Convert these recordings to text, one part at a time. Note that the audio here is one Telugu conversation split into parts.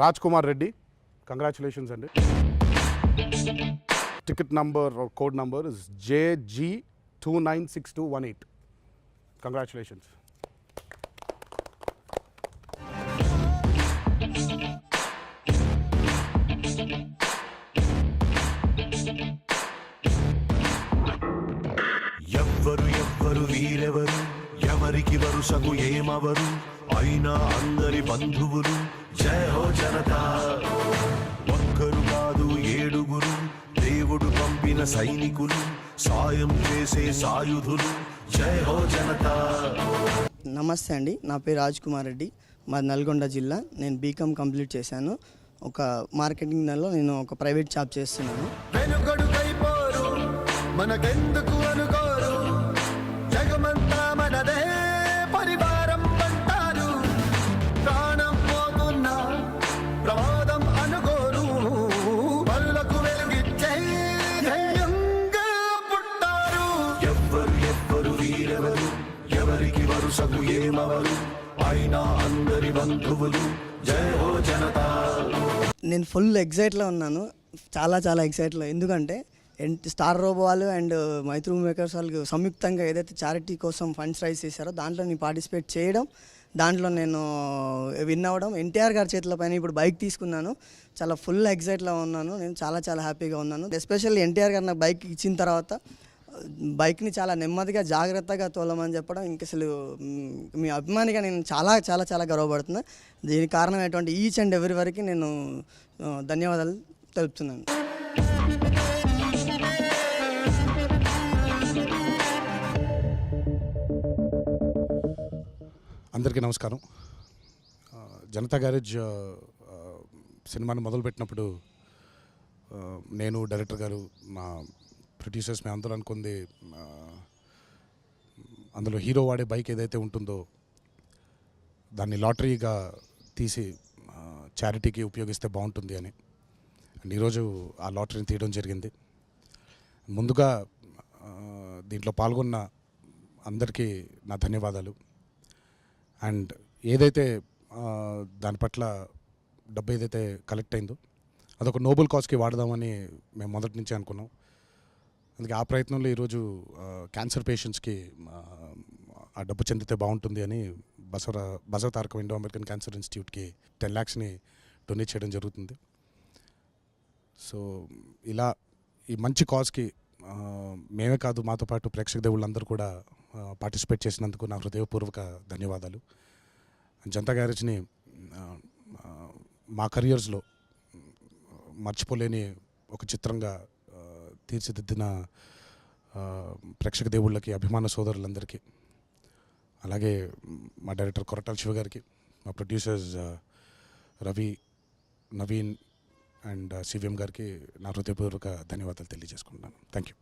Raj Kumar Reddy, congratulations and ticket number or code number is JG296218. Congratulations. ఎవ్వరు వీరెవరు ఎవరికి వరుసకు ఏమవరు అయినా అందరి బంధువులు జయ హో జనతా ఒక్కరు కాదు ఏడుగురు దేవుడు పంపిన సైనికులు సాయం చేసే సాయుధులు జయ హో జనతా. నమస్తే అండి, నా పేరు రాజ్ కుమార్ రెడ్డి, మాది నల్గొండ జిల్లా. నేను బీకామ్ కంప్లీట్ చేశాను. ఒక మార్కెటింగ్ దానిలో నేను ఒక ప్రైవేట్ జాబ్ చేస్తున్నాను. వెనుకడుకైపోరు మనకెందుకు అనుకోరు జగమంతా మనదే పరివారం అంటారు ప్రాణం పోతున్నా ప్రమాదం అనుకోరు పళ్ళకు వెలుగిచ్చే ధైర్యంగా పుట్టారు. ఎవ్వరు వీరెవరు ఎవరికి వరుసకు ఏమవరు అయినా అందరి బంధువులు జయ హో జనతా. నేను ఫుల్ ఎగ్జైట్లో ఉన్నాను, చాలా ఎగ్జైట్లో. ఎందుకంటే స్టార్ రోబో వాళ్ళు అండ్ మైత్రి మేకర్స్ వాళ్ళు సంయుక్తంగా ఏదైతే చారిటీ కోసం ఫండ్స్ రైజ్ చేశారో దాంట్లో నేను పార్టిసిపేట్ చేయడం, దాంట్లో నేను విన్ అవ్వడం, ఎన్టీఆర్ గారి చేతుల పైన ఇప్పుడు బైక్ తీసుకున్నాను. చాలా ఫుల్ ఎగ్జైట్లో ఉన్నాను. నేను చాలా హ్యాపీగా ఉన్నాను. ఎస్పెషల్లీ ఎన్టీఆర్ గారు నాకు బైక్ ఇచ్చిన తర్వాత బైక్ని చాలా నెమ్మదిగా జాగ్రత్తగా తోలమని చెప్పడం, ఇంక అసలు మీ అభిమానిగా నేను చాలా గర్వపడుతున్నాను. దీనికి కారణమైనటువంటి ఈచ్ అండ్ ఎవరి వరకు నేను ధన్యవాదాలు తెలుపుతున్నాను. అందరికీ నమస్కారం. జనతా గ్యారేజ్ సినిమాని మొదలుపెట్టినప్పుడు నేను, డైరెక్టర్ గారు, మా ప్రొడ్యూసర్స్ మేము అందరూ అనుకుంది అందులో హీరో వాడే బైక్ ఏదైతే ఉంటుందో దాన్ని లాటరీగా తీసి చారిటీకి ఉపయోగిస్తే బాగుంటుంది అని. అండ్ ఈరోజు ఆ లాటరీని తీయడం జరిగింది. ముందుగా దీంట్లో పాల్గొన్న అందరికీ నా ధన్యవాదాలు. అండ్ ఏదైతే దాని పట్ల డబ్బు ఏదైతే కలెక్ట్ అయిందో అదొక నోబెల్ కాజ్కి వాడదామని మేము మొదటి నుంచి అనుకున్నాం. అందుకే ఆ ప్రయత్నంలో ఈరోజు క్యాన్సర్ పేషెంట్స్కి ఆ డబ్బు చెందితే బాగుంటుంది అని బసవతారకం ఇండో అమెరికన్ క్యాన్సర్ ఇన్స్టిట్యూట్కి 10 lakhsని డొనేట్ చేయడం జరుగుతుంది. సో ఇలా ఈ మంచి కాజ్కి మేమే కాదు, మాతో పాటు ప్రేక్షక దేవుళ్ళందరూ కూడా పార్టిసిపేట్ చేసినందుకు నా హృదయపూర్వక ధన్యవాదాలు. జనతా గ్యారేజ్ని మా కెరియర్స్లో మర్చిపోలేని ఒక చిత్రంగా తీర్చిదిద్దిన ప్రేక్షక దేవుళ్ళకి, అభిమాన సోదరులందరికీ, అలాగే మా డైరెక్టర్ కొరటాల శివ గారికి, మా producers Ravi, Naveen and CVM గారికి నా హృదయపూర్వక ధన్యవాదాలు తెలియజేసుకుంటున్నాను. Thank you.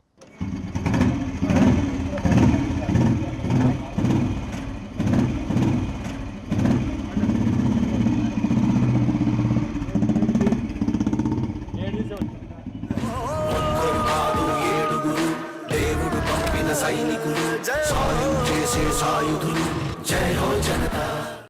సైనికులు సాయం చేసే సాయుధులు జయ హో జనతా.